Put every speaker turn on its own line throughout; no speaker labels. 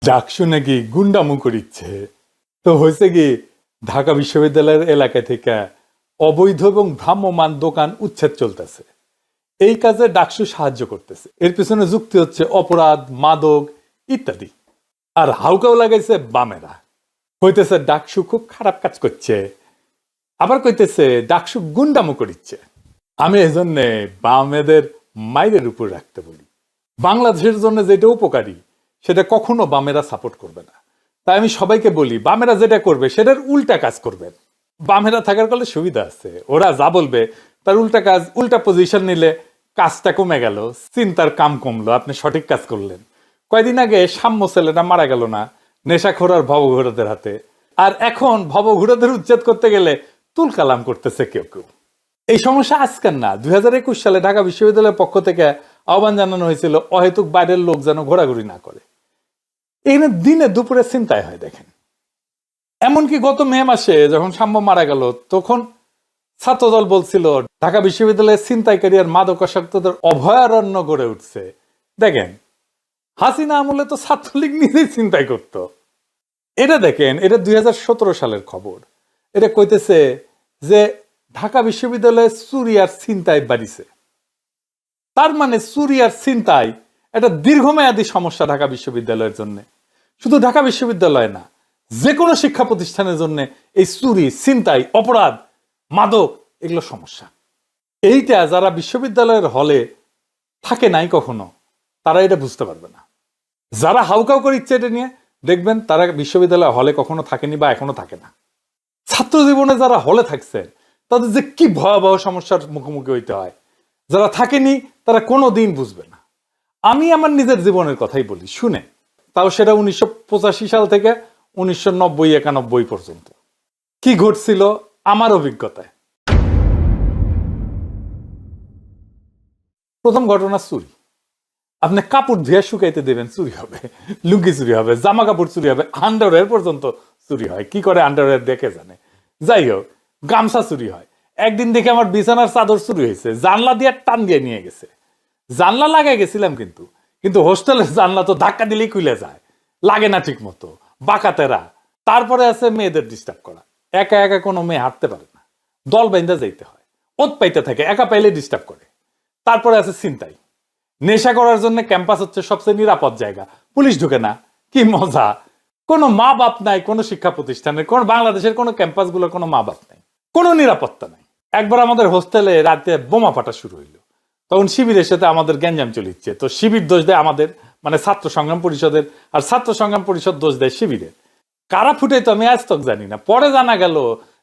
ডাকসু নাকি গুন্ডামু করিচ্ছে। তো হয়েছে কি, ঢাকা বিশ্ববিদ্যালয়ের এলাকা থেকে অবৈধ এবং ভ্রাম্যমান দোকান উচ্ছেদ চলতেছে। এই কাজে ডাকসু সাহায্য করতেছে। এর পিছনে যুক্তি হচ্ছে অপরাধ, মাদক ইত্যাদি। আর হাউকাও লাগাইছে বামেরা, কইতেছে ডাকসু খুব খারাপ কাজ করছে, আবার কইতেছে ডাকসু গুন্ডামু করিচ্ছে। আমি এই জন্যে বামেদের মাইরের উপর রাখতে বলি। বাংলাদেশের জন্য যেটা উপকারী সেটা কখনো বামেরা সাপোর্ট করবে না। তাই আমি সবাইকে বলি, বামেরা যেটা করবে সেটার উল্টা কাজ করবেন। বামেরা থাকার ফলে সুবিধা আছে, ওরা যা বলবে তার উল্টা কাজ, উল্টা পজিশন নিলে কাজটা কমে গেল, চিন্তার কাম কমলো, আপনি সঠিক কাজ করলেন। কয়দিন আগে সাম্য ছেলেটা মারা গেল না নেশাখোর আর ভবঘুরাদের হাতে। আর এখন ভবঘুরাদের উচ্ছেদ করতে গেলে তুল কালাম করতেছে কেউ কেউ। এই সমস্যা আজকের না, 2021 সালে ঢাকা বিশ্ববিদ্যালয়ের পক্ষ থেকে আহ্বান জানানো হয়েছিল অহেতুক বাইরের লোক যেন ঘোরাঘুরি না করে। এখানে দিনে দুপুরে চিন্তায় হয় দেখেন। এমনকি গত মে মাসে যখন সাম্য মারা গেল তখন ছাত্রদল বলছিল ঢাকা বিশ্ববিদ্যালয়ের ছিনতাইকারী আর মাদকাসক্তদের অভয়ারণ্য গড়ে উঠছে। দেখেন, হাসিনা আমলে তো ছাত্রলীগ নিজেই চিন্তাই করত। এটা দেখেন, এটা 2017 সালের খবর। এটা কইতেছে যে ঢাকা বিশ্ববিদ্যালয়ে চুরি আর ছিনতাই বাড়িছে। তার মানে চুরি আর ছিনতাই একটা দীর্ঘমেয়াদী সমস্যা ঢাকা বিশ্ববিদ্যালয়ের জন্য। শুধু ঢাকা বিশ্ববিদ্যালয় না, যে কোনো শিক্ষা প্রতিষ্ঠানের জন্য এই চুরি, ছিনতাই, অপরাধ, মাদক এগুলো সমস্যা। এইটা যারা বিশ্ববিদ্যালয়ের হলে থাকে নাই কখনো, তারা এটা বুঝতে পারবে না। যারা হাউকাউ করে ইচ্ছে এটা নিয়ে, দেখবেন তারা বিশ্ববিদ্যালয় হলে কখনো থাকেনি বা এখনো থাকে না। ছাত্র জীবনে যারা হলে থাকছে তাদের যে কি ভয়াবহ সমস্যার মুখোমুখি হইতে হয়, যারা থাকেনি তারা কোনো দিন বুঝবে না। আমি আমার নিজের জীবনের কথাই বলি, শুনে, তাও সেটা 1985 সাল থেকে 1990-91 পর্যন্ত কি ঘটছিল আমার অভিজ্ঞতায়। প্রথম ঘটনা চুরি। আপনি কাপড় ধুয়ে শুকাইতে দেবেন, চুরি হবে, লুঙ্গি চুরি হবে, জামা কাপড় চুরি হবে, আন্ডারওয়্যার পর্যন্ত চুরি হয়। কি করে আন্ডারওয়্যার দেখে জানে। যাই হোক, গামছা চুরি হয়। একদিন দেখে আমার বিছানার চাদর চুরি হয়েছে, জানলা দিয়ে টান দিয়ে নিয়ে গেছে। জানলা লাগাই গেছিলাম, কিন্তু হোস্টেলের জানলা তো ধাক্কা দিলেই খুলে যায়, লাগে না ঠিক মতো, বাঁকাতেরা। তারপরে আছে মেয়েদের ডিস্টার্ব করা। একা একা কোনো মেয়ে হাঁটতে পারে না, দল বাইন্দা যাইতে হয়, ওত পাইতে থাকে, একা পাইলে ডিস্টার্ব করে। তারপরে আছে ছিনতাই। নেশা করার জন্য ক্যাম্পাস হচ্ছে সবচেয়ে নিরাপদ জায়গা, পুলিশ ঢুকে না, কি মজা। কোনো মা বাপ নাই কোনো শিক্ষা প্রতিষ্ঠানের, কোন বাংলাদেশের কোনো ক্যাম্পাস গুলোর কোনো মা বাপ নাই, কোনো নিরাপত্তা নাই। একবার আমাদের হোস্টেলে রাতে বোমা ফাটা শুরু হইলো, তখন শিবিরের সাথে আমাদের গ্যাঞ্জাম চলিচ্ছে। তো শিবির দোষ দেয় আমাদের, মানে ছাত্র সংগ্রাম পরিষদের, আর ছাত্র সংগ্রাম পরিষদ দোষ দেয় শিবিরের। কারা ফুটে তো আমি আজ তক জানি না। পরে জানা গেল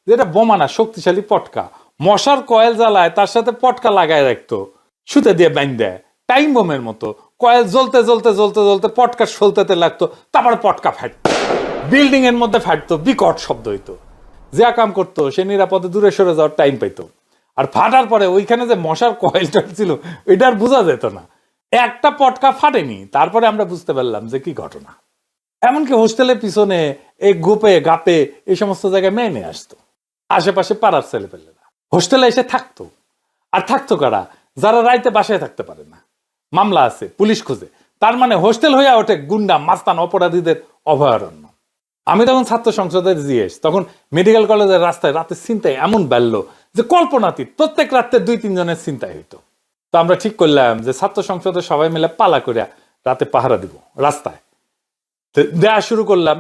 যে এটা বোমা না, শক্তিশালী পটকা। মশার কয়েল জ্বালায় তার সাথে পটকা লাগায় রাখতো, সুতে দিয়ে বাইন দেয়, টাইম বোমের মতো। কয়েল জ্বলতে জ্বলতে জ্বলতে জ্বলতে পটকা সলতেতে লাগতো, তারপরে পটকা ফাটতো, বিল্ডিং এর মধ্যে ফাটতো, বিকট শব্দ হইতো। যে কাম করতো সে নিরাপদে দূরে সরে যাওয়ার টাইম পাইতো। আর ফাটার পরে ওইখানে যে মশার কয়েলটা ছিল এটা আর বোঝা যেত না। একটা পটকা ফাটেনি, তারপরে আমরা বুঝতে পারলাম যে কি ঘটনা। এমনকি হোস্টেলের পিছনে এই গোপে গাপে এই সমস্ত জায়গায় মেয়ে নিয়ে আসতো আশেপাশে পাড়ার ছেলে পেলেরা। হোস্টেলে এসে থাকতো। আর থাকতো কারা? যারা রাইতে বাসায় থাকতে পারে না, মামলা আছে, পুলিশ খোঁজে। তার মানে হোস্টেল হইয়া ওঠে গুন্ডা, মাস্তান, অপরাধীদের অভয়ারণ্য। আমি তখন ছাত্র সংসদের জিএস, তখন মেডিকেল কলেজের রাস্তায় রাতে ছিনতাই এমন বাড়লো যে কল্পনাতীত। প্রত্যেক রাতে 2-3 জনের ছিনতাই হইতো। তো আমরা ঠিক করলাম যে ছাত্র সংসদের সবাই মিলে পালা করে রাতে পাহারা দিব রাস্তায়। দেয়া শুরু করলাম,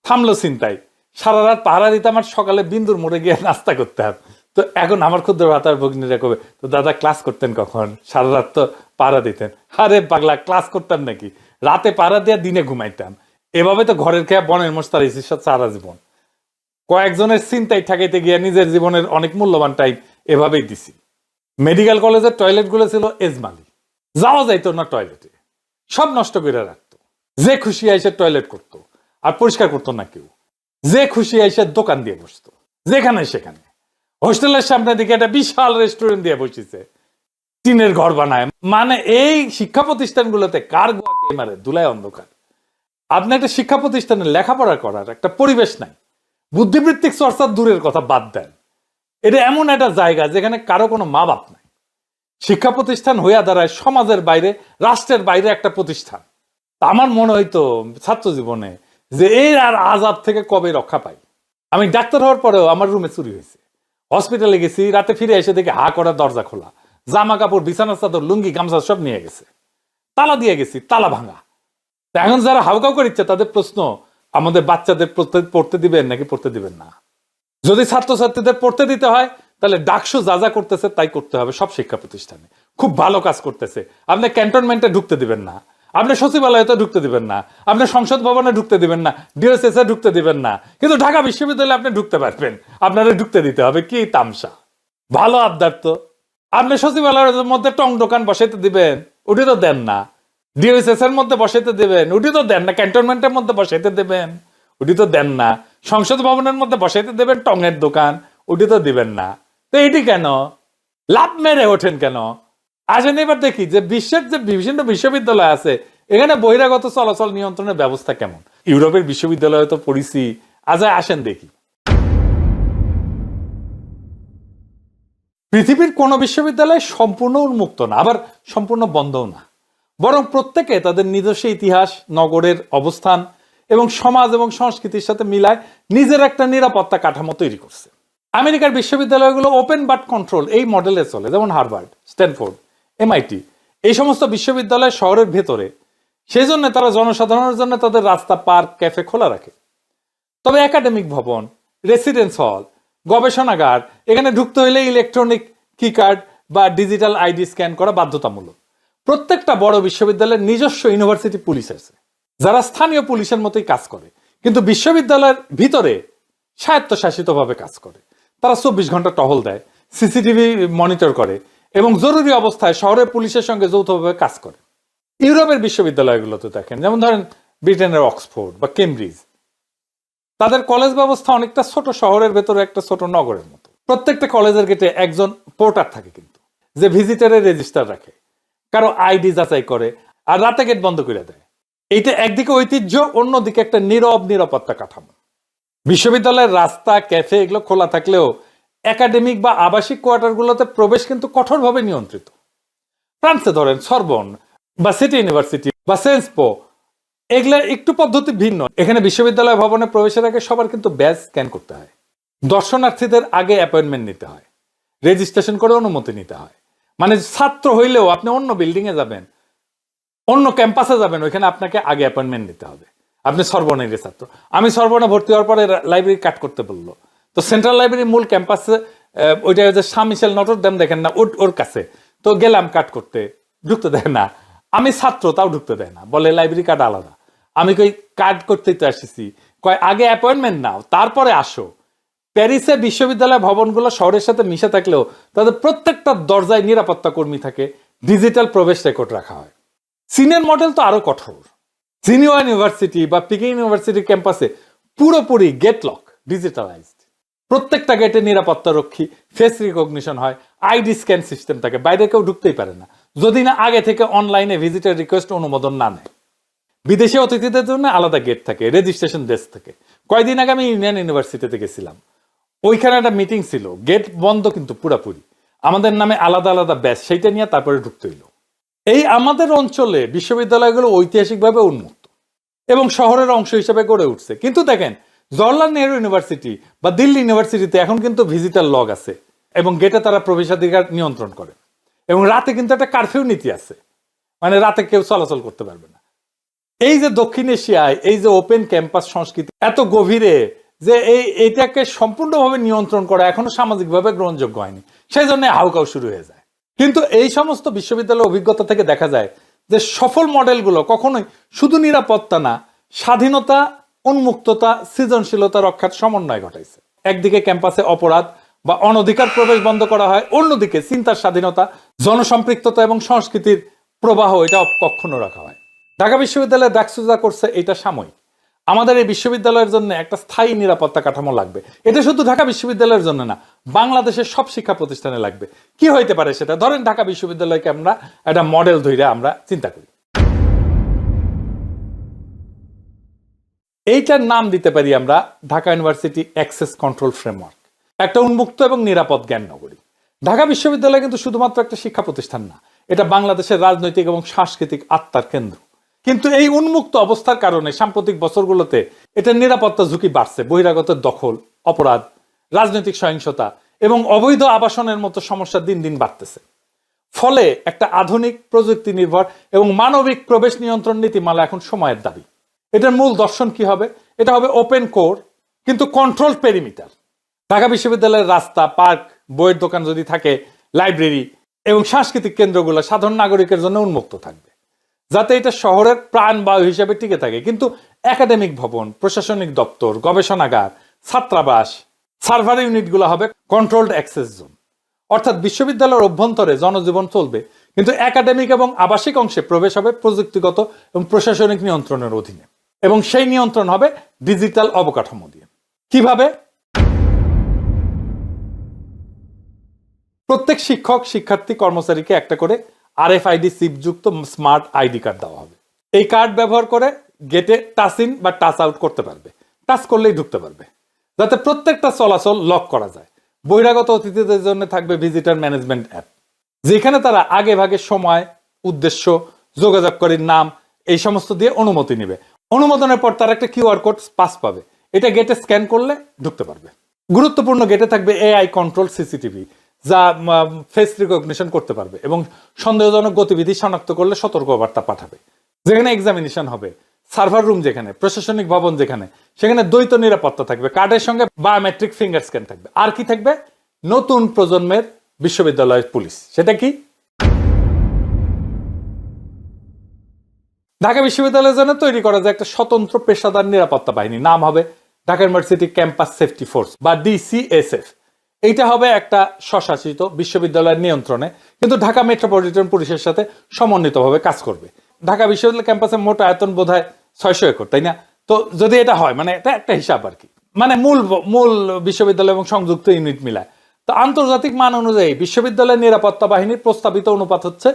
থামলো ছিনতাই। সারা রাত পাহারা দিতাম, আর সকালে বিন্দুর মোড়ে গিয়ে নাস্তা করতে হবে। তো এখন আমার ক্ষুদ্র ভাতার ভগ্নীরা কবে, তো দাদা ক্লাস করতেন কখন? সারা রাত তো পাহারা দিতেন। আরে পাগলা, ক্লাস করতাম নাকি? রাতে পাহারা দিয়ে দিনে ঘুমাইতাম। এভাবে তো ঘরের খেয়া বনের মোষ তার সারা জীবন। কয়েকজনের চিন্তায় ঠেকাইতে গিয়ে নিজের জীবনের অনেক মূল্যবান টাইম এভাবেই দিছি। মেডিকেল কলেজের টয়লেট গুলো ছিল এজমালি, যাওয়া যাইতো না টয়লেটে, সব নষ্ট করে রাখতো। যে খুশি আইসে টয়লেট করতো, আর পরিষ্কার করতো না কেউ। যে খুশি আইসে দোকান দিয়ে বসতো যেখানে সেখানে। হোস্টেলের সামনে দিকে একটা বিশাল রেস্টুরেন্ট দিয়ে বসেছে, টিনের ঘর বানায়। মানে এই শিক্ষা প্রতিষ্ঠানগুলোতে কার গোয়া কে মারে, ধুলায় অন্ধকার। আপনি একটা শিক্ষা প্রতিষ্ঠানে লেখাপড়া করার একটা পরিবেশ নাই, বুদ্ধিবৃত্তিক চর্চার দূরের কথা বাদ দেন। এটা এমন একটা জায়গা যেখানে কারো কোনো মা বাপ নাই। শিক্ষা প্রতিষ্ঠান হইয়া দাঁড়ায় সমাজের বাইরে, রাষ্ট্রের বাইরে একটা প্রতিষ্ঠান। তা আমার মনে হইতো ছাত্র জীবনে যে এই আর আজাব থেকে কবে রক্ষা পাই। আমি ডাক্তার হওয়ার পরেও আমার রুমে চুরি হয়েছে, হসপিটালে গেছি, রাতে ফিরে এসে দেখি হা করা দরজা খোলা, জামা কাপড় বিছানা চাদর লুঙ্গি গামছা সব নিয়ে গেছে, তালা দিয়ে গেছি, তালা ভাঙা। এখন যারা হাউকাউ করিচ্ছে তাদের প্রশ্ন, আমাদের বাচ্চাদের পড়তে দিবেন নাকি পড়তে দিবেন না? যদি ছাত্রছাত্রীদের পড়তে দিতে হয় তাহলে ডাকসু যা যা করতেছে তাই করতে হবে সব শিক্ষা প্রতিষ্ঠানে, খুব ভালো কাজ করতেছে। আপনি ক্যান্টনমেন্টে ঢুকতে দিবেন না, আপনি সচিবালয়তে ঢুকতে দিবেন না, আপনি সংসদ ভবনে ঢুকতে দিবেন না, ডিএসএস এ ঢুকতে দিবেন না, কিন্তু ঢাকা বিশ্ববিদ্যালয়ে আপনি ঢুকতে পারবেন, আপনারা ঢুকতে দিতে হবে। কি তামসা, ভালো আবদার তো। আপনি সচিবালয়ের মধ্যে টং দোকান বসাইতে দিবেন, উঠে তো দেন না। ডিএসএস এর মধ্যে বসাইতে দেবেন, উঠে তো দেন না। ক্যান্টনমেন্টের মধ্যে বসাইতে দেবেন, উঠে তো দেন না। সংসদ ভবনের মধ্যে বসাইতে দেবেন টঙের দোকান, উঠে তো দিবেন না। তো এটি কেন লাভ মেরে ওঠেন কেন? আসেন এবার দেখি যে বিশ্বের যে বিভিন্ন বিশ্ববিদ্যালয় আছে এখানে বহিরাগত চলাচল নিয়ন্ত্রণের ব্যবস্থা কেমন। ইউরোপের বিশ্ববিদ্যালয়ে তো পড়িছি, আসেন দেখি। পৃথিবীর কোন বিশ্ববিদ্যালয় সম্পূর্ণ উন্মুক্ত না, আবার সম্পূর্ণ বন্ধও না, বরং প্রত্যেকে তাদের নিজস্ব ইতিহাস, নগরের অবস্থান এবং সমাজ এবং সংস্কৃতির সাথে মিলায় নিজের একটা নিরাপত্তা কাঠামো তৈরি করছে। আমেরিকার বিশ্ববিদ্যালয়গুলো ওপেন বাট কন্ট্রোল এই মডেলে চলে, যেমন হার্ভার্ড, স্ট্যানফোর্ড, এমআইটি, এই সমস্ত বিশ্ববিদ্যালয় শহরের ভেতরে। সেই জন্য তারা জনসাধারণের জন্য তাদের রাস্তা, পার্ক, ক্যাফে খোলা রাখে। তবে একাডেমিক ভবন, রেসিডেন্স হল, গবেষণাগার, এখানে ঢুকতে হলে ইলেকট্রনিক কি কার্ড বা ডিজিটাল আইডি স্ক্যান করা বাধ্যতামূলক। প্রত্যেকটা বড় বিশ্ববিদ্যালয়ের নিজস্ব ইউনিভার্সিটি পুলিশ আছে, যারা স্থানীয় পুলিশের মতোই কাজ করে, কিন্তু বিশ্ববিদ্যালয়ের ভিতরে স্বায়ত্তশাসিতভাবে কাজ করে। তারা 24 ঘন্টা টহল দেয়, সিসিটিভি মনিটর করে এবং জরুরি অবস্থায় শহরের পুলিশের সঙ্গে যৌথভাবে কাজ করে। ইউরোপের বিশ্ববিদ্যালয়গুলোতে দেখেন, যেমন ধরেন ব্রিটেনের অক্সফোর্ড বা কেমব্রিজ, তাদের কলেজ ব্যবস্থা অনেকটা ছোট শহরের ভেতরে একটা ছোট নগরের মতো। প্রত্যেকটা কলেজের গেটে একজন পোর্টার থাকে কিন্তু, যে ভিজিটরের রেজিস্টার রাখে, কারো আইডি যাচাই করে আর রাতে গেট বন্ধ করে দেয়। এইটা একদিকে ঐতিহ্য, অন্যদিকে একটা নীরব নিরাপত্তা কাঠামো। বিশ্ববিদ্যালয়ের রাস্তা, ক্যাফে এগুলো খোলা থাকলেও একাডেমিক বা আবাসিক কোয়ার্টারগুলোতে প্রবেশ কিন্তু কঠোরভাবে নিয়ন্ত্রিত। ফ্রান্সে ধরেন সরবন বা সিটি ইউনিভার্সিটি বা সেন্সপো, এগুলার একটু পদ্ধতি ভিন্ন। এখানে বিশ্ববিদ্যালয় ভবনে প্রবেশের আগে সবার কিন্তু ব্যাজ স্ক্যান করতে হয়, দর্শনার্থীদের আগে অ্যাপয়েন্টমেন্ট নিতে হয়, রেজিস্ট্রেশন করে অনুমতি নিতে হয়। মানে ছাত্র হইলেও আপনি অন্য বিল্ডিং এ যাবেন, অন্য ক্যাম্পাসে যাবেন, ওইখানে আপনাকে আগে অ্যাপয়েন্টমেন্ট নিতে হবে। আপনি সরবনের ছাত্র, আমি সরবনে ভর্তি হওয়ার পরে লাইব্রেরি কাট করতে বললো, তো সেন্ট্রাল লাইব্রেরি মূল ক্যাম্পাসে, ওইটা যে সামিশেল নটর ডেম দেখেন না, ওর কাছে তো গেলাম কাট করতে, ঢুকতে দেয় না। আমি ছাত্র, তাও ঢুকতে দেয় না, বলে লাইব্রেরি কার্ড আলাদা। আমি কই কার্ড করতেই তো আসছি, কয় আগে অ্যাপয়েন্টমেন্ট নাও তারপরে আসো। প্যারিসে বিশ্ববিদ্যালয় ভবনগুলো শহরের সাথে মিশে থাকলেও তাদের প্রত্যেকটা দরজায় নিরাপত্তা কর্মী থাকে, ডিজিটাল প্রবেশ রেকর্ড রাখা হয়। চীনের মডেল তো আরো কঠোর। জিনিয়া ইউনিভার্সিটি বা পিকিং ইউনিভার্সিটির ক্যাম্পাসে পুরোপুরি গেট লক, ডিজিটালাইজড। প্রত্যেকটা গেটে নিরাপত্তা রক্ষী, ফেস রিকগনিশন হয়, আইডি স্ক্যান সিস্টেম থাকে, বাইরে কেউ ঢুকতেই পারে না যদি না আগে থেকে অনলাইনে ভিজিটার রিকোয়েস্ট অনুমোদন না নেয়। বিদেশি অতিথিদের জন্য আলাদা গেট থাকে, রেজিস্ট্রেশন ডেস্ক থাকে। কয়েকদিন আগে আমি ইউনিয়ন ইউনিভার্সিটিতে গেছিলাম, ওইখানে একটা মিটিং ছিল, গেট বন্ধ কিন্তু পুরাপুরি, আমাদের নামে আলাদা আলাদা ব্যাচ, সেইটা নিয়ে তারপরে ঢুকতে হইল। এই আমাদের অঞ্চলে বিশ্ববিদ্যালয়গুলো ঐতিহাসিকভাবে উন্মুক্ত এবং শহরের অংশ হিসেবে গড়ে উঠছে। কিন্তু দেখেন জওহরলাল নেহরু ইউনিভার্সিটি বা দিল্লি ইউনিভার্সিটিতে এখন কিন্তু ভিজিটার লগ আছে এবং গেটে তারা প্রবেশাধিকার নিয়ন্ত্রণ করে এবং রাতে কিন্তু একটা কারফিউ নীতি আছে, মানে রাতে কেউ চলাচল করতে পারবে না। এই যে দক্ষিণ এশিয়ায় এই যে ওপেন ক্যাম্পাস সংস্কৃতি এত গভীরে, যে এইটাকে সম্পূর্ণভাবে নিয়ন্ত্রণ করা এখনো সামাজিকভাবে গ্রহণযোগ্য হয়নি, সেই জন্য হাউকাউ শুরু হয়ে যায়। কিন্তু এই সমস্ত বিশ্ববিদ্যালয়ের অভিজ্ঞতা থেকে দেখা যায় যে সফল মডেলগুলো কখনোই শুধু নিরাপত্তা না, স্বাধীনতা, উন্মুক্ততা, সৃজনশীলতা রক্ষার সমন্বয় ঘটাইছে। একদিকে ক্যাম্পাসে অপরাধ বা অনধিকার প্রবেশ বন্ধ করা হয়, অন্যদিকে চিন্তার স্বাধীনতা, জনসম্পৃক্ততা এবং সংস্কৃতির প্রবাহ এটা কক্ষুণ্ণ রাখা হয়। ঢাকা বিশ্ববিদ্যালয়ে ডাকসু যা করছে এটা সাময়িক। আমাদের এই বিশ্ববিদ্যালয়ের জন্য একটা স্থায়ী নিরাপত্তা কাঠামো লাগবে। এটা শুধু ঢাকা বিশ্ববিদ্যালয়ের জন্য না, বাংলাদেশের সব শিক্ষা প্রতিষ্ঠানে লাগবে। কি হইতে পারে সেটা? ধরেন ঢাকা বিশ্ববিদ্যালয়কে আমরা একটা মডেল ধরে আমরা চিন্তা করি, এইটার নাম দিতে পারি আমরা Dhaka university access control framework, একটা উন্মুক্ত এবং নিরাপদ জ্ঞান নগরী। ঢাকা বিশ্ববিদ্যালয় কিন্তু শুধুমাত্র একটা শিক্ষা প্রতিষ্ঠান না, এটা বাংলাদেশের রাজনৈতিক এবং সাংস্কৃতিক আত্মার কেন্দ্র। কিন্তু এই উন্মুক্ত অবস্থার কারণে সাম্প্রতিক বছরগুলোতে এটার নিরাপত্তা ঝুঁকি বাড়ছে। বহিরাগতের দখল, অপরাধ, রাজনৈতিক সহিংসতা এবং অবৈধ আবাসনের মতো সমস্যা দিন দিন বাড়তেছে। ফলে একটা আধুনিক প্রযুক্তি নির্ভর এবং মানবিক প্রবেশ নিয়ন্ত্রণ নীতিমালা এখন সময়ের দাবি। এটার মূল দর্শন কি হবে? এটা হবে ওপেন কোর কিন্তু কন্ট্রোল পেরিমিটার। ঢাকা বিশ্ববিদ্যালয়ের রাস্তা, পার্ক, বইয়ের দোকান যদি থাকে, লাইব্রেরি এবং সাংস্কৃতিক কেন্দ্রগুলো সাধারণ নাগরিকের জন্য উন্মুক্ত থাকবে, যাতে এটা শহরের প্রাণবায়ু হিসেবে টিকে থাকে। কিন্তু একাডেমিক ভবন, প্রশাসনিক দপ্তর, গবেষণাগার, ছাত্রাবাস, সার্ভার ইউনিটগুলো হবে কন্ট্রোলড অ্যাক্সেস জোন। অর্থাৎ বিশ্ববিদ্যালয়ের অভ্যন্তরে জনজীবন চলবে, কিন্তু একাডেমিক এবং আবাসিক অংশে প্রবেশ হবে প্রযুক্তিগত এবং প্রশাসনিক নিয়ন্ত্রণের অধীনে, এবং সেই নিয়ন্ত্রণ হবে ডিজিটাল অবকাঠামো দিয়ে। কিভাবে? প্রত্যেক শিক্ষক, শিক্ষার্থী, কর্মচারীকে একটা করে RFID চিপ যুক্ত স্মার্ট আইডি কার্ড দেওয়া হবে। এই কার্ড ব্যবহার করে গেটে টাচ ইন বা টাচ আউট করতে পারবে, টাচ করলেই ঢুকতে পারবে, যাতে প্রত্যেকটা চলাচল লক করা যায়। বহিরাগত অতিথিদের জন্য থাকবে ভিজিটর ম্যানেজমেন্ট অ্যাপ, যেখানে তারা আগে ভাগে সময়, উদ্দেশ্য, যোগাযোগকারীর নাম এই সমস্ত দিয়ে অনুমতি নেবে। অনুমোদনের পর তারা একটা QR কোড পাস পাবে, এটা গেটে স্ক্যান করলে ঢুকতে পারবে। গুরুত্বপূর্ণ গেটে থাকবে AI কন্ট্রোল CCTV, যা ফেস রিকগনিশন করতে পারবে এবং সন্দেহজনক গতিবিধি শনাক্ত করলে সতর্কবার্তা পাঠাবে। যেখানে এক্সামিনেশন হবে, সার্ভার রুম যেখানে, প্রশাসনিক ভবন যেখানে, সেখানে দ্বৈত নিরাপত্তা থাকবে। কার্ডের সঙ্গে বায়োমেট্রিক ফিঙ্গার স্ক্যান থাকবে। আর কি থাকবে? নতুন প্রজন্মের বিশ্ববিদ্যালয়ের পুলিশ। সেটা কি? ঢাকা বিশ্ববিদ্যালয়ের জন্য তৈরি করা যায় একটা স্বতন্ত্র পেশাদার নিরাপত্তা বাহিনী। নাম হবে Dhaka university campus safety force বা DCSF। এইটা হবে একটা স্বশাসিত বিশ্ববিদ্যালয়ের নিয়ন্ত্রণে, কিন্তু ঢাকা মেট্রোপলিটন পুলিশের সাথে সমন্বিতভাবে কাজ করবে। ঢাকা বিশ্ববিদ্যালয় ক্যাম্পাসের মোট আয়তন বোধহয় 600 একর, তাই না? তো যদি এটা হয়, মানে এটা একটা হিসাব আর কি, মানে মূল বিশ্ববিদ্যালয় এবং সংযুক্ত ইউনিট মিলায়। তো আন্তর্জাতিক মান অনুযায়ী বিশ্ববিদ্যালয়ের নিরাপত্তা বাহিনীর প্রস্তাবিত অনুপাত হচ্ছে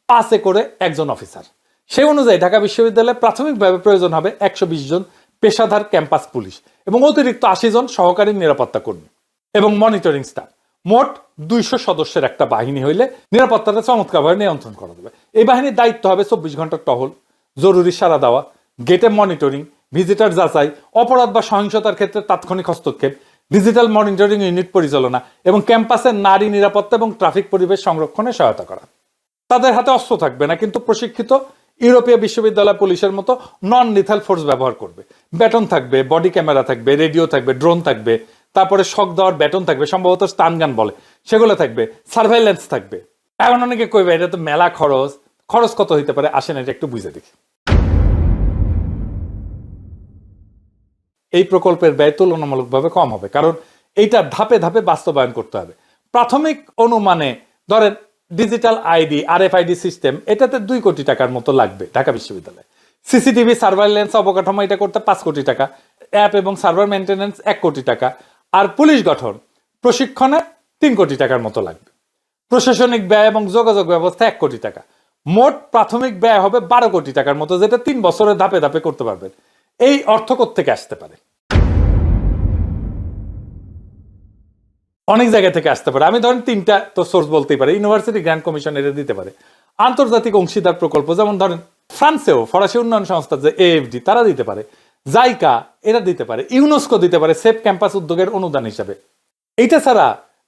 5 একরে একজন অফিসার। সেই অনুযায়ী ঢাকা বিশ্ববিদ্যালয়ে প্রাথমিকভাবে প্রয়োজন হবে 120 জন পেশাদার ক্যাম্পাস পুলিশ এবং অতিরিক্ত 80 জন সহকারী নিরাপত্তা কর্মী এবং মনিটরিং স্টাফ। মোট 200 সদস্যের একটা বাহিনী হইলে নিরাপত্তাটা চমৎকারভাবে নিয়ন্ত্রণ করা যাবে। এই বাহিনীর দায়িত্ব হবে 24 ঘন্টার টহল, জরুরি সাড়া দেওয়া, গেটে মনিটরিং, ভিজিটার যাচাই, অপরাধ বা সহিংসতার ক্ষেত্রে তাৎক্ষণিক হস্তক্ষেপ, ডিজিটাল মনিটরিং ইউনিট পরিচালনা এবং ক্যাম্পাসের নারী নিরাপত্তা এবং ট্রাফিক পরিবেশ সংরক্ষণে সহায়তা করা। তাদের হাতে অস্ত্র থাকবে না, কিন্তু প্রশিক্ষিত ইউরোপীয় বিশ্ববিদ্যালয় পুলিশের মতো নন লিথাল ফোর্স ব্যবহার করবে। ব্যাটন থাকবে, বডি ক্যামেরা থাকবে, রেডিও থাকবে, ড্রোন থাকবে, তারপরে শক দেওয়ার ব্যাটন থাকবে, সম্ভবত স্টান গান বলে, সেগুলো থাকবে, সার্ভেইলেন্স থাকবে। এখন অনেকে কইবে এটা তো মেলা খরচ কত হইতে পারে? আসেন এটা একটু বুঝে দেখি। এই প্রকল্পের ব্যয় তুলনামূলকভাবে কম হবে, কারণ এইটা ধাপে ধাপে বাস্তবায়ন করতে হবে। প্রাথমিক অনুমানে ধরেন ডিজিটাল আইডি, RFID সিস্টেম, এটাতে 2 কোটি টাকার মতো লাগবে ঢাকা বিশ্ববিদ্যালয়ে। CCTV সার্ভাইলেন্স অবকাঠামো এটা করতে 5 কোটি টাকা, অ্যাপ এবং সার্ভার মেনটেন্যান্স 1 কোটি টাকা, আর পুলিশ গঠন প্রশিক্ষণে 3 কোটি টাকার মতো লাগবে। প্রশাসনিক ব্যয় এবং যোগাযোগ ব্যবস্থা 1 কোটি টাকা। মোট প্রাথমিক ব্যয় হবে 12 কোটি টাকার মতো, যেটা 3 বছরে ধাপে ধাপে করতে পারবেন। এই অর্থ কোত্থেকে আসতে পারে? অনেক জায়গা থেকে আসতে পারে। আমি ধরেন 3টা তো সোর্স বলতেই পারি। ইউনিভার্সিটি গ্র্যান্ট কমিশন এটা দিতে পারে, আন্তর্জাতিক অংশীদার প্রকল্প যেমন ধরেন ফ্রান্সেও ফরাসি উন্নয়ন সংস্থা যে AFD, তারা দিতে পারে, জাইকা এরা দিতে পারে, ইউনেস্কো দিতে পারে সেফ ক্যাম্পাস উদ্যোগের অনুদান হিসাবে। এইটা ছাড়া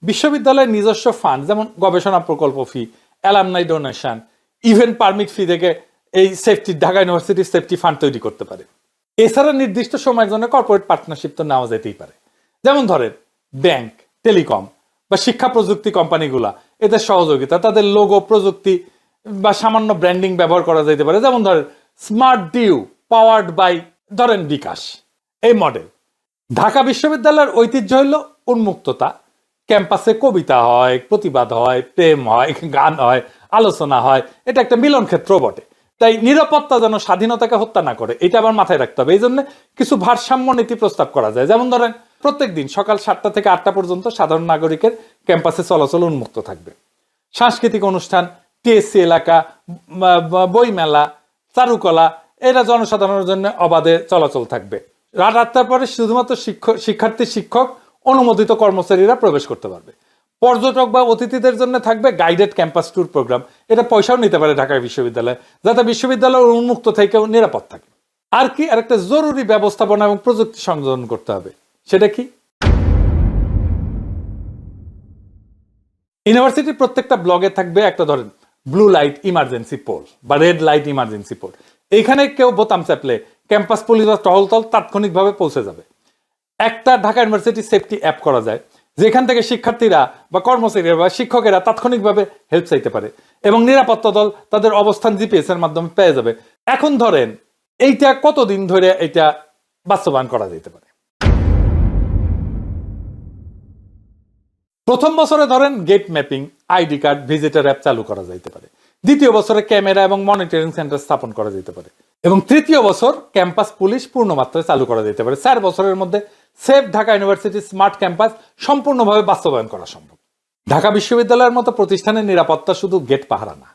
বিশ্ববিদ্যালয়ের নিজস্ব ফান্ড যেমন গবেষণা প্রকল্প fee, alumni donation, event permit fee থেকে এই সেফটি ঢাকা ইউনিভার্সিটির সেফটি ফান্ড তৈরি করতে পারে। এছাড়া নির্দিষ্ট সময়ের জন্য কর্পোরেট পার্টনারশিপ তো নেওয়া যেতেই পারে। যেমন ধরেন ব্যাংক, টেলিকম বা শিক্ষা প্রযুক্তি কোম্পানিগুলা, এদের সহযোগিতা, তাদের লোগো, প্রযুক্তি বা সামান্য ব্র্যান্ডিং ব্যবহার করা যেতে পারে। যেমন ধরেন স্মার্ট ডিউ পাওয়ার্ড বাই ধরেন বিকাশ, এই মডেল। ঢাকা বিশ্ববিদ্যালয়ের ঐতিহ্য হইল উন্মুক্ততা। ক্যাম্পাসে কবিতা হয়, প্রতিবাদ হয়, প্রেম হয়, গান হয়, আলোচনা হয়। এটা একটা মিলন ক্ষেত্র বটে। তাই নিরাপত্তা যেন স্বাধীনতাকে হত্যা না করে, এটা আবার মাথায় রাখতে হবে। এই জন্য কিছু ভারসাম্য নীতি প্রস্তাব করা যায়। যেমন ধরেন প্রত্যেক দিন সকাল 7টা থেকে 8টা পর্যন্ত সাধারণ নাগরিকের ক্যাম্পাসে চলাচল উন্মুক্ত থাকবে। সাংস্কৃতিক অনুষ্ঠান, TSC এলাকা, বইমেলা, চারুকলা, এরা জনসাধারণের জন্য অবাধে চলাচল থাকবে। রাত 8টার পরে শুধুমাত্র শিক্ষক অনুমোদিত কর্মচারীরা প্রবেশ করতে পারবে। পর্যটক বা অতিথিদের জন্য থাকবে গাইডেড ক্যাম্পাস ট্যুর প্রোগ্রাম। এটা পয়সাও নিতে পারে ঢাকা বিশ্ববিদ্যালয়, যাতে বিশ্ববিদ্যালয় উন্মুক্ত থেকেও নিরাপদ থাকে। আর কি, আর একটা জরুরি ব্যবস্থাপনা এবং প্রযুক্তি সংযোজন করতে হবে। সেটা কি? ইউনিভার্সিটির প্রত্যেকটা ব্লগে থাকবে একটা, ধরেন, ব্লু লাইট ইমার্জেন্সি পোল বা রেড লাইট ইমার্জেন্সি পোল। এইখানে কেউ বোতাম চাপলে ক্যাম্পাস পুলিশ বা টহলতল তাৎক্ষণিকভাবে পৌঁছে যাবে। একটা ঢাকা ইউনিভার্সিটি সেফটি অ্যাপ করা যায়, যেখান থেকে শিক্ষার্থীরা বা কর্মচারীরা বা শিক্ষকেরা তাৎক্ষণিকভাবে হেল্প চাইতে পারে এবং নিরাপত্তা দল তাদের অবস্থান জিপিএস এর মাধ্যমে পেয়ে যাবে। এখন ধরেন এইটা কতদিন ধরে এটা বাস্তবায়ন করা যেতে পারে? প্রথম বছরে ধরেন gate mapping, ID card, visitor app চালু করা যেতে পারে। দ্বিতীয় বছরে ক্যামেরা এবং মনিটরিং সেন্টার স্থাপন করা যেতে পারে এবং তৃতীয় বছর ক্যাম্পাস পুলিশ পূর্ণমাত্রায় চালু করা যেতে পারে। 4 বছরের মধ্যে safe Dhaka university smart campus সম্পূর্ণভাবে বাস্তবায়ন করা সম্ভব। ঢাকা বিশ্ববিদ্যালয়ের মতো প্রতিষ্ঠানের নিরাপত্তা শুধু গেট পাহারা না,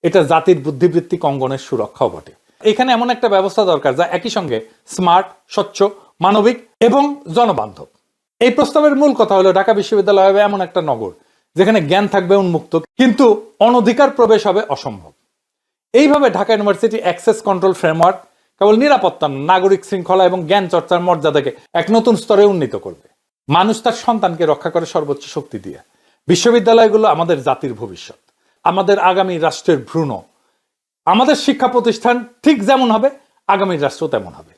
এটা জাতির বুদ্ধিবৃত্তিক অঙ্গনের সুরক্ষাও বটে। এখানে এমন একটা ব্যবস্থা দরকার যা একই সঙ্গে স্মার্ট, স্বচ্ছ, মানবিক এবং জনবান্ধব। এই প্রস্তাবের মূল কথা হলো ঢাকা বিশ্ববিদ্যালয় হবে এমন একটা নগর যেখানে জ্ঞান থাকবে উন্মুক্ত, কিন্তু অনধিকার প্রবেশ হবে অসম্ভব। এইভাবে Dhaka university access control framework কেবল নিরাপত্তা, নাগরিক শৃঙ্খলা এবং জ্ঞান চর্চার মর্যাদাকে এক নতুন স্তরে উন্নীত করবে। মানুষ তার সন্তানকে রক্ষা করে সর্বোচ্চ শক্তি দিয়ে। বিশ্ববিদ্যালয়গুলো আমাদের জাতির ভবিষ্যৎ, আমাদের আগামী রাষ্ট্রের ভ্রূণ। আমাদের শিক্ষা প্রতিষ্ঠান ঠিক যেমন হবে, আগামী রাষ্ট্র তেমন হবে।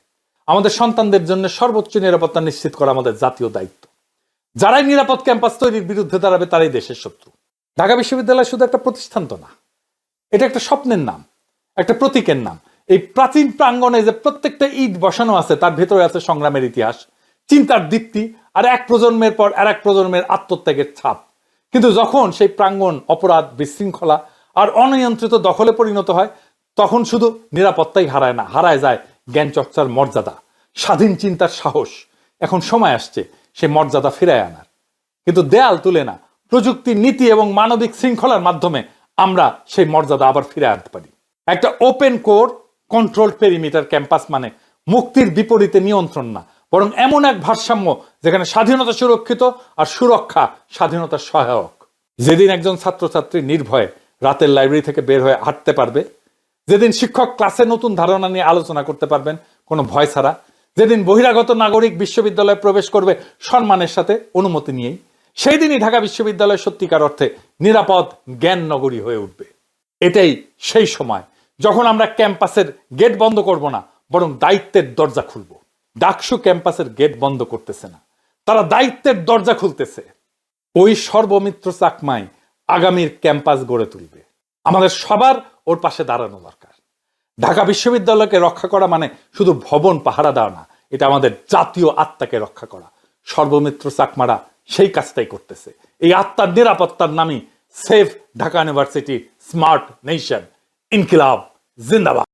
আমাদের সন্তানদের জন্য সর্বোচ্চ নিরাপত্তা নিশ্চিত করা আমাদের জাতীয় দায়িত্ব। যারাই নিরাপদ ক্যাম্পাস তৈরির বিরুদ্ধে দাঁড়াবে তারাই দেশের শত্রু। ঢাকা বিশ্ববিদ্যালয় শুধু একটা প্রতিষ্ঠান তো না, এটা একটা স্বপ্নের নাম, একটা প্রতীকের নাম। এই প্রাচীন প্রাঙ্গণে যে প্রত্যেকটা ইট বসানো আছে তার ভেতরে আছে সংগ্রামের ইতিহাস, চিন্তার দীপ্তি আর এক প্রজন্মের পর আর এক প্রজন্মের আত্মত্যাগের ছাপ। কিন্তু যখন সেই প্রাঙ্গণ অপরাধ, বিশৃঙ্খলা আর অনিয়ন্ত্রিত দখলে পরিণত হয়, তখন শুধু নিরাপত্তাই হারায় না, হারায় যায় জ্ঞান চর্চার মর্যাদা, স্বাধীন চিন্তার সাহস। এখন সময় আসছে সেই মর্যাদা ফিরায় আনার। কিন্তু দেয়াল তুলে না, প্রযুক্তি, নীতি এবং মানবিক শৃঙ্খলার মাধ্যমে আমরা সেই মর্যাদা আবার ফিরে আনতে পারি। একটা open core control perimeter campus মানে মুক্তির বিপরীতে নিয়ন্ত্রণ না, বরং এমন এক ভারসাম্য যেখানে স্বাধীনতা সুরক্ষিত আর সুরক্ষা স্বাধীনতার সহায়ক। যেদিন একজন ছাত্রছাত্রী নির্ভয়ে রাতের লাইব্রেরি থেকে বের হয়ে হাঁটতে পারবে, যেদিন শিক্ষক ক্লাসে নতুন ধারণা নিয়ে আলোচনা করতে পারবেন কোনো ভয় ছাড়া, যেদিন বহিরাগত নাগরিক বিশ্ববিদ্যালয়ে প্রবেশ করবে সম্মানের সাথে, অনুমতি নিয়েই, সেই দিনই ঢাকা বিশ্ববিদ্যালয় সত্যিকার অর্থে নিরাপদ জ্ঞান নগরী হয়ে উঠবে। এটাই সেই সময় যখন আমরা ক্যাম্পাসের গেট বন্ধ করব না, বরং দায়িত্বের দরজা খুলব। ডাকসু ক্যাম্পাসের গেট বন্ধ করতেছে না, তারা দায়িত্বের দরজা খুলতেছে। ওই সর্বমিত্র চাকমাই আগামীর ক্যাম্পাস গড়ে তুলবে। আমাদের সবার ওর পাশে দাঁড়ানো দরকার। ঢাকা বিশ্ববিদ্যালয়কে রক্ষা করা মানে শুধু ভবন পাহারা দেওয়া না, এটা আমাদের জাতীয় আত্মাকে রক্ষা করা। সর্বমিত্র চাকমারা সেই কাজটাই করতেছে। এই আত্মার নিরাপত্তার নামই safe Dhaka university smart nation. ইনকিলাব জিন্দাবাদ।